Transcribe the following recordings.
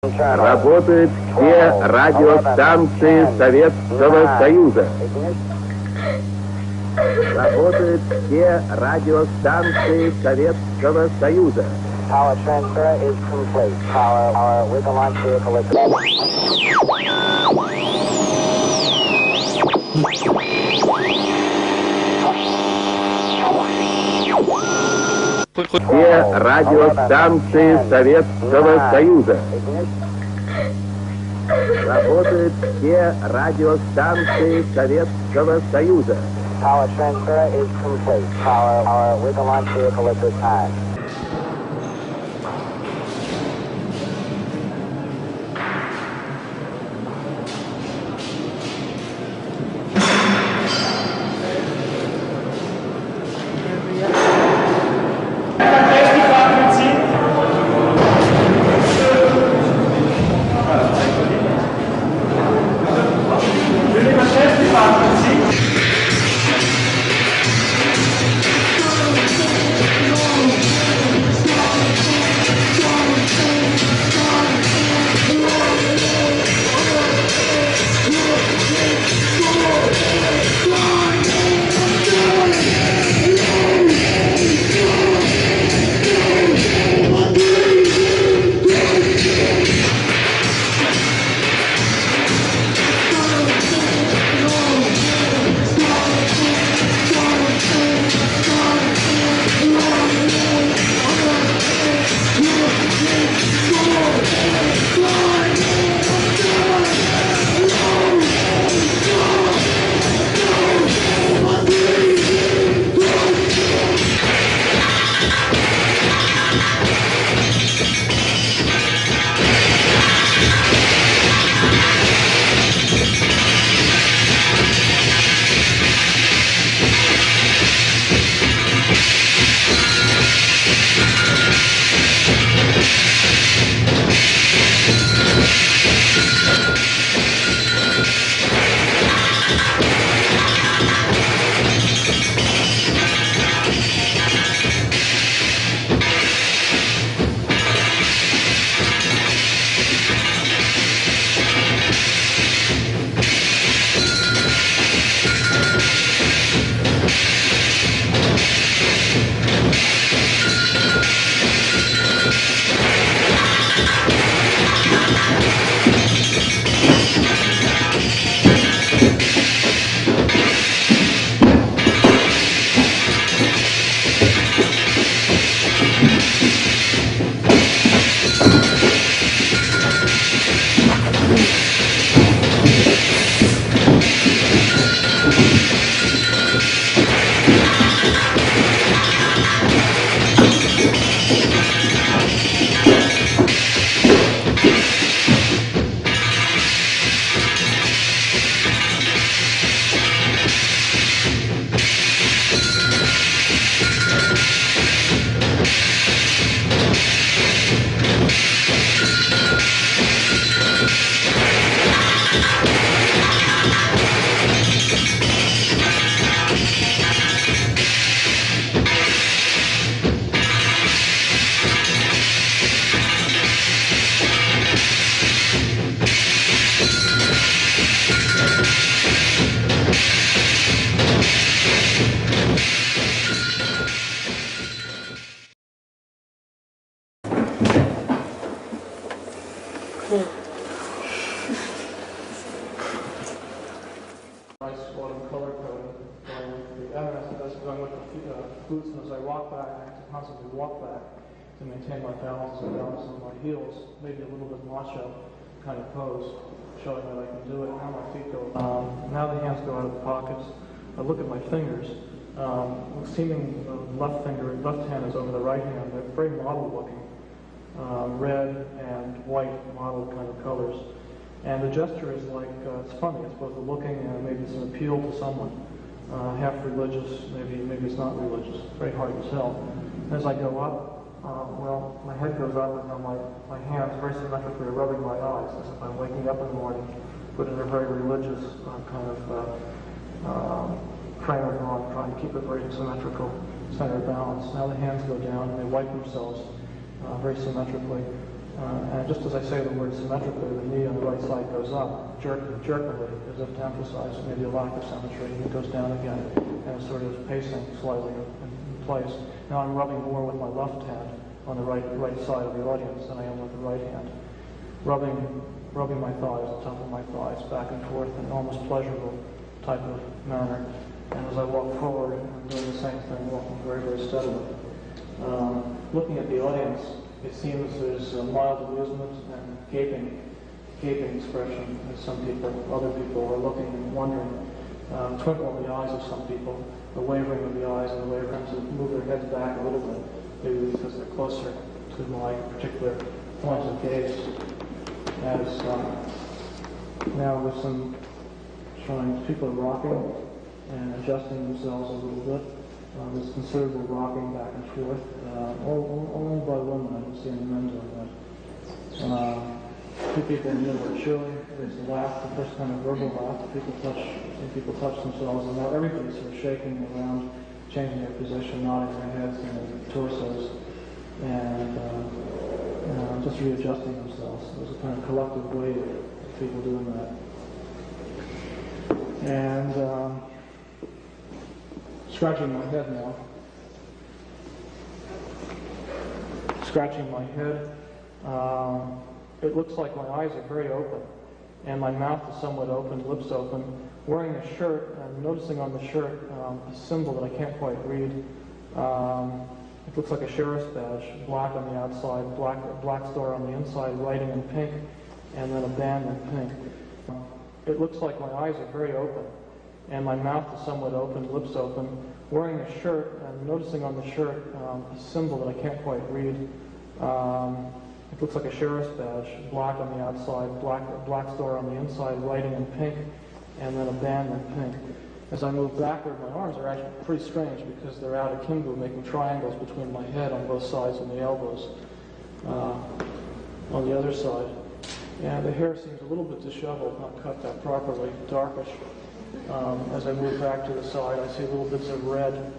Работают все радиостанции Советского Союза. Работают все радиостанции Советского Союза. Power transfer is complete. Power with the launch vehicle is Все радиостанции Советского Союза. Работают все радиостанции Советского Союза. Power transfer is complete. Power with the launch vehicle at this time. Boots, and as I walk back, I have to constantly walk back to maintain my balance and balance on my heels, maybe a little bit macho kind of pose, showing that I can do it. Now my feet go, now the hands go out of the pockets. I look at my fingers, seeming the left hand is over the right hand. They're very model looking, red and white model kind of colors. And the gesture is like, it's funny, it's both a looking and maybe some appeal to someone. Half religious, maybe it's not religious. Very hard to tell. As I go up, well, my head goes up and now my hands very symmetrically are rubbing my eyes as if I'm waking up in the morning, but in a very religious kind of frame of mind, trying to keep a very symmetrical center of balance. Now the hands go down and they wipe themselves very symmetrically. And just as I say the word symmetrically, the knee on the right side goes up, jerkily, as if to emphasize maybe a lack of symmetry, and it goes down again, and it's sort of pacing slightly in place. Now I'm rubbing more with my left hand on the right side of the audience than I am with the right hand. Rubbing my thighs, the top of my thighs, back and forth in an almost pleasurable type of manner. And as I walk forward, I'm doing the same thing, walking very, very steadily. Looking at the audience, it seems there's a mild amusement and gaping expression as other people are looking and wondering. Twinkle in the eyes of some people, the wavering of the eyes, and the way friends move their heads back a little bit, maybe because they're closer to my particular point of gaze. As now with some showing people are rocking and adjusting themselves a little bit. There's considerable rocking back and forth, only by women. I don't see any men doing that. Two people in the middle are chewing. There's a laugh, the first kind of verbal laugh. People touch themselves, and now everybody's sort of shaking around, changing their position, nodding their heads and their torsos, and just readjusting themselves. There's a kind of collective wave of people doing that. And scratching my head now. Scratching my head. It looks like my eyes are very open, and my mouth is somewhat open, lips open. Wearing a shirt, and noticing on the shirt a symbol that I can't quite read. It looks like a sheriff's badge, black on the outside, black star on the inside, writing in pink, and then a band in pink. It looks like my eyes are very open, and my mouth is somewhat open, lips open. Wearing a shirt, and noticing on the shirt a symbol that I can't quite read. It looks like a sheriff's badge, black on the outside, black star on the inside, writing in pink, and then a band in pink. As I move backward, my arms are actually pretty strange because they're out akimbo, making triangles between my head on both sides and the elbows on the other side. And the hair seems a little bit disheveled, not cut that properly, darkish. As I move back to the side, I see little bits of red,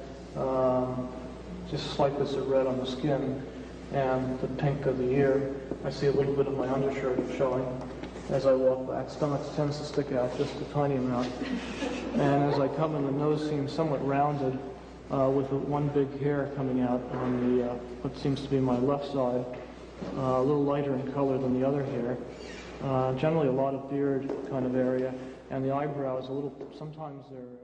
just slight bits of red on the skin, and the pink of the ear. I see a little bit of my undershirt showing as I walk back. Stomach tends to stick out just a tiny amount. And as I come in, the nose seems somewhat rounded, with one big hair coming out on the what seems to be my left side, a little lighter in color than the other hair. Generally a lot of beard kind of area, and the eyebrows a little, sometimes they're...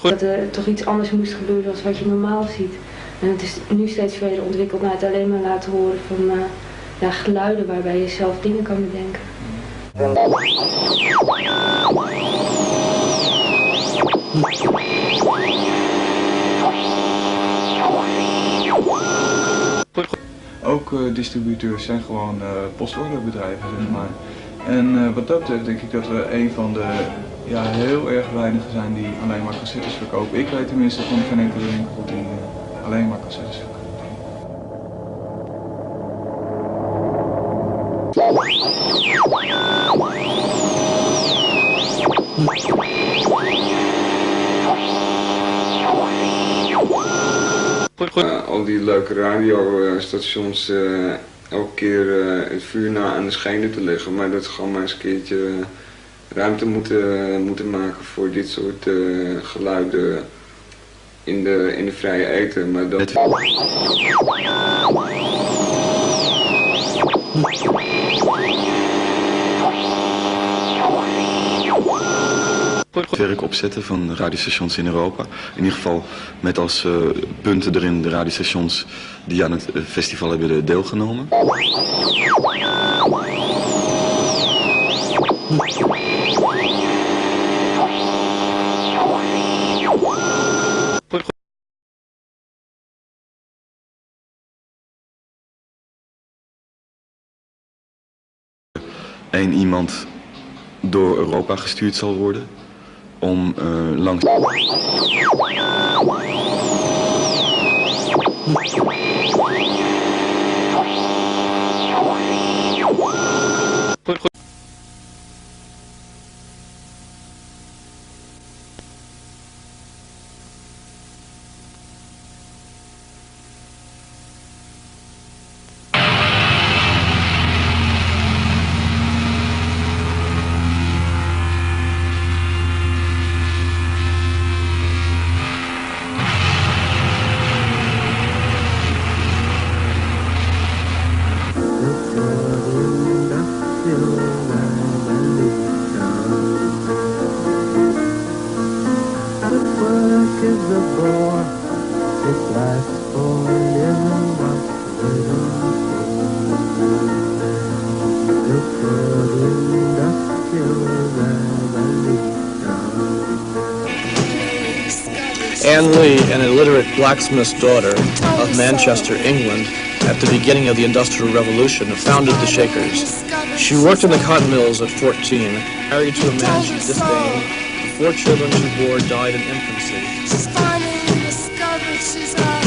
Dat er toch iets anders moest gebeuren dan wat je normaal ziet. En het is nu steeds verder ontwikkeld naar het alleen maar laten horen van geluiden waarbij je zelf dingen kan bedenken. Ook distributeurs zijn gewoon postorderbedrijven, zeg maar. En wat dat betreft denk ik dat we een van de heel erg weinigen zijn die alleen maar cassettes verkopen. Ik weet tenminste van geen enkele winkel die alleen maar cassettes verkoopt. Al die leuke radiostations elke keer het vuur na aan de schenen te leggen, maar dat ze gewoon maar eens een keertje ruimte moeten maken voor dit soort geluiden in de vrije ether. Maar dat... Werk opzetten van radiostations in Europa. In ieder geval met als punten erin de radiostations die aan het festival hebben deelgenomen. Eén iemand door Europa gestuurd zal worden om langs... is a bore. This life's for living what little look for the industrial revolution. Anne Lee, an illiterate blacksmith's daughter of Manchester, England, at the beginning of the Industrial Revolution, founded the Shakers. She worked in the cotton mills at 14, married to a man she disdained. The 4 children she bore died in infancy. She's finally discovered she's up.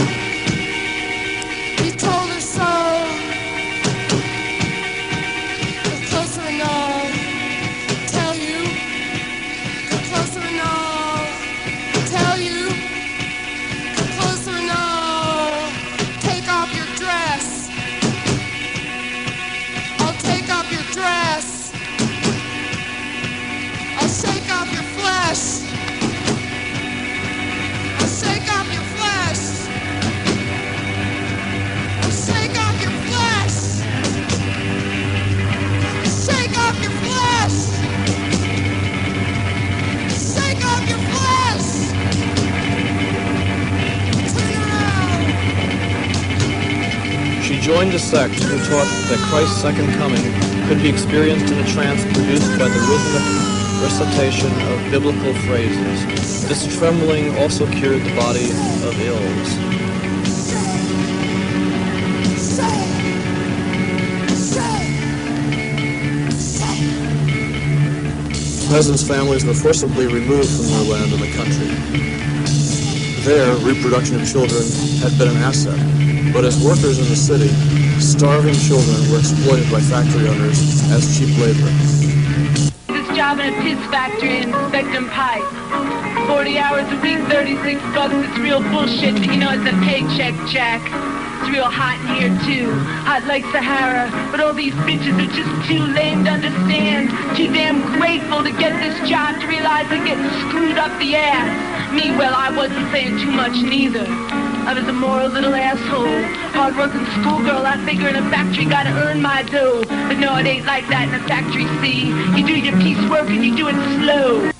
You told her so. Get closer and all. Tell you. Get closer and all. Tell you. Get closer and all. Take off your dress. I'll take off your dress. I'll shake off your flesh. I'll shake off your flesh. I'll shake off your flesh. Shake off your flesh. Shake off your flesh. Turn around. She joined a sect who taught that Christ's second coming could be experienced in a trance produced by the rhythmic recitation of biblical phrases. This trembling also cured the body of ills. Peasants' families were forcibly removed from their land in the country. There, reproduction of children had been an asset, but as workers in the city, starving children were exploited by factory owners as cheap labor. This job in a piss factory in Spectrum Pike. 40 hours a week, 36 bucks. It's real bullshit, but you know it's a paycheck, Jack. It's real hot in here, too. Hot like Sahara. But all these bitches are just too lame to understand. Too damn grateful to get this job to realize they're getting screwed up the ass. Me, well, I wasn't saying too much neither. I was a moral little asshole. Hard-working schoolgirl, I figure in a factory gotta earn my dough. But no, it ain't like that in a factory, see? You do your piecework and you do it slow.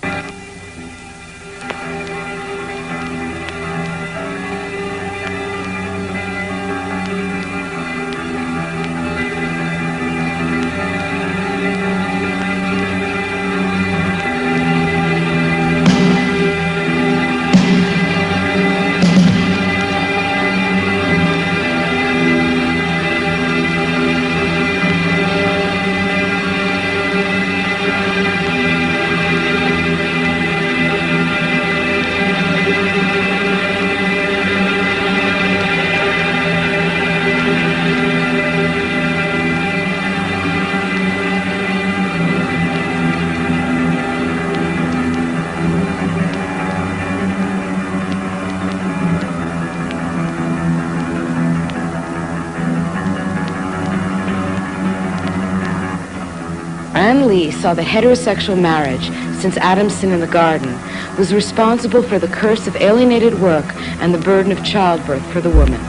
Anne Lee saw the heterosexual marriage, since Adam's sin in the garden, was responsible for the curse of alienated work and the burden of childbirth for the woman.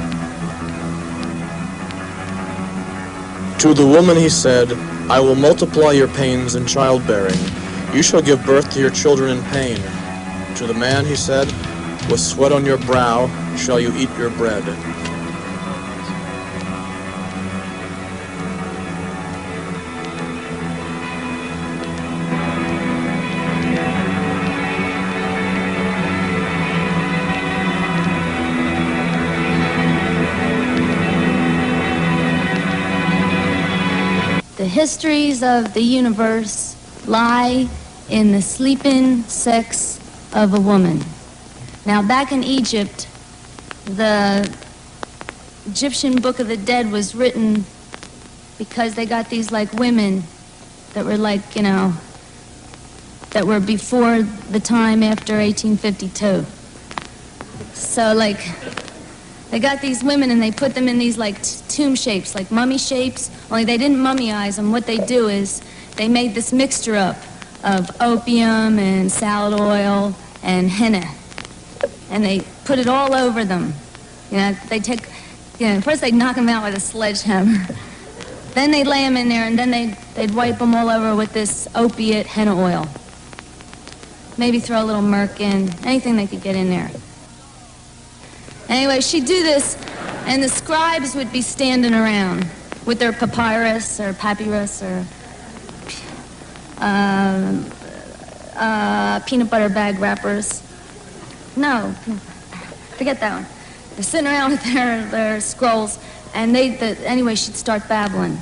To the woman he said, I will multiply your pains in childbearing. You shall give birth to your children in pain. To the man he said, with sweat on your brow shall you eat your bread. The histories of the universe lie in the sleeping sex of a woman. Now, back in Egypt, the Egyptian Book of the Dead was written because they got these, like, women that were, like, you know, that were before the time after 1852. So, like, they got these women and they put them in these, like, tomb shapes, like mummy shapes, only they didn't mummyize them. What they do is they made this mixture up of opium and salad oil and henna. And they put it all over them. You know, they take, you know, first they'd knock them out with a sledgehammer. Then they'd lay them in there and then they'd wipe them all over with this opiate henna oil. Maybe throw a little murk in, anything they could get in there. Anyway, she'd do this, and the scribes would be standing around with their papyrus or peanut butter bag wrappers. No, forget that one. They're sitting around with their scrolls, and anyway, she'd start babbling.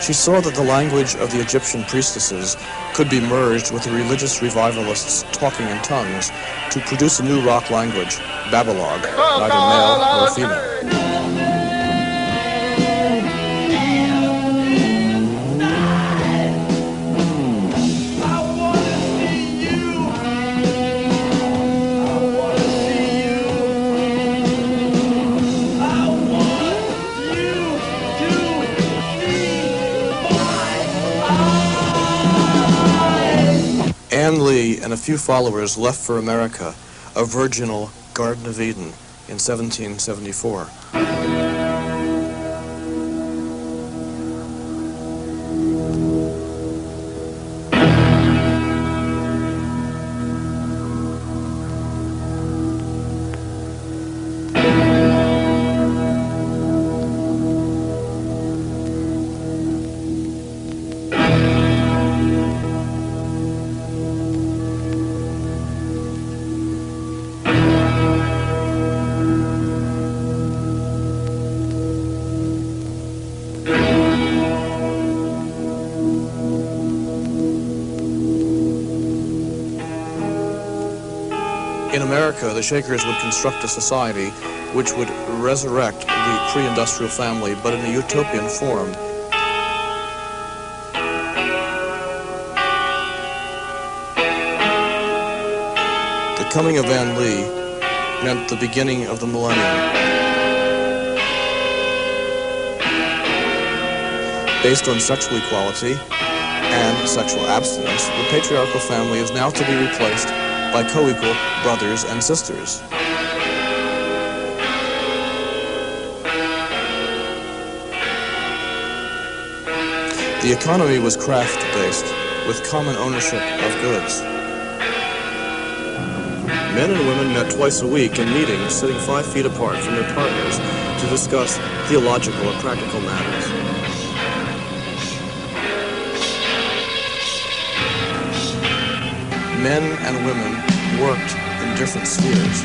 She saw that the language of the Egyptian priestesses could be merged with the religious revivalists' talking in tongues to produce a new rock language, Babylog, neither male nor female. Ann Lee and a few followers left for America, a virginal Garden of Eden, in 1774. In America, the Shakers would construct a society which would resurrect the pre-industrial family, but in a utopian form. The coming of Ann Lee meant the beginning of the millennium. Based on sexual equality and sexual abstinence, the patriarchal family is now to be replaced by co-equal brothers and sisters. The economy was craft-based, with common ownership of goods. Men and women met twice a week in meetings, sitting 5 feet apart from their partners to discuss theological or practical matters. Men and women worked in different spheres.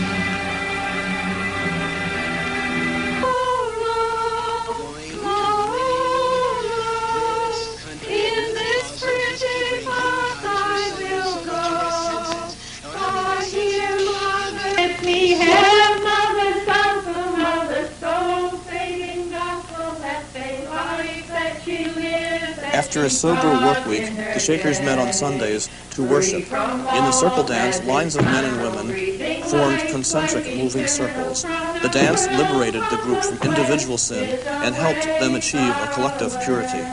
After a sober work week, the Shakers met on Sundays to worship. In the circle dance, lines of men and women formed concentric moving circles. The dance liberated the group from individual sin and helped them achieve a collective purity.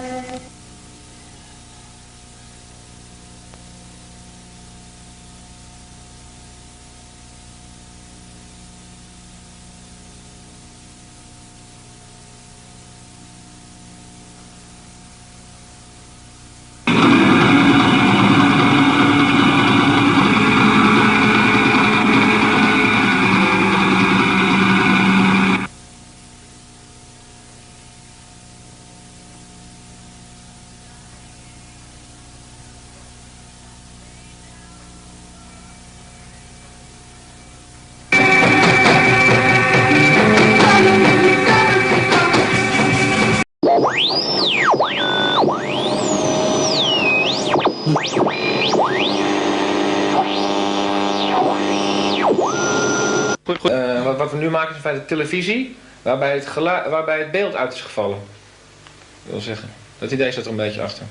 Wat we nu maken is in feite televisie, waarbij het beeld uit is gevallen. Dat wil zeggen, dat idee staat er een beetje achter.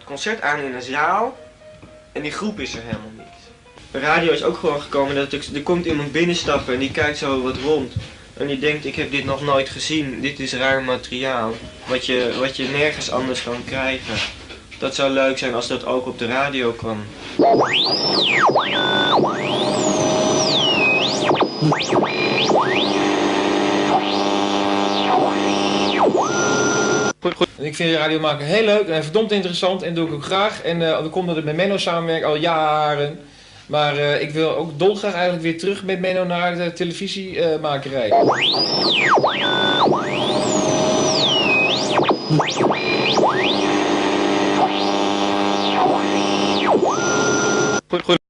Concert aan in een zaal en die groep is er helemaal niet. De radio is ook gewoon gekomen dat er komt iemand binnenstappen en die kijkt zo wat rond. En die denkt, ik heb dit nog nooit gezien, dit is raar materiaal, wat je nergens anders kan krijgen. Dat zou leuk zijn als dat ook op de radio kwam. Ik vind radio maken heel leuk en verdomd interessant en doe ik ook graag. En dan komt dat ik met Menno samenwerk al jaren. Maar ik wil ook dolgraag eigenlijk weer terug met Menno naar de televisiemakerij. Goed.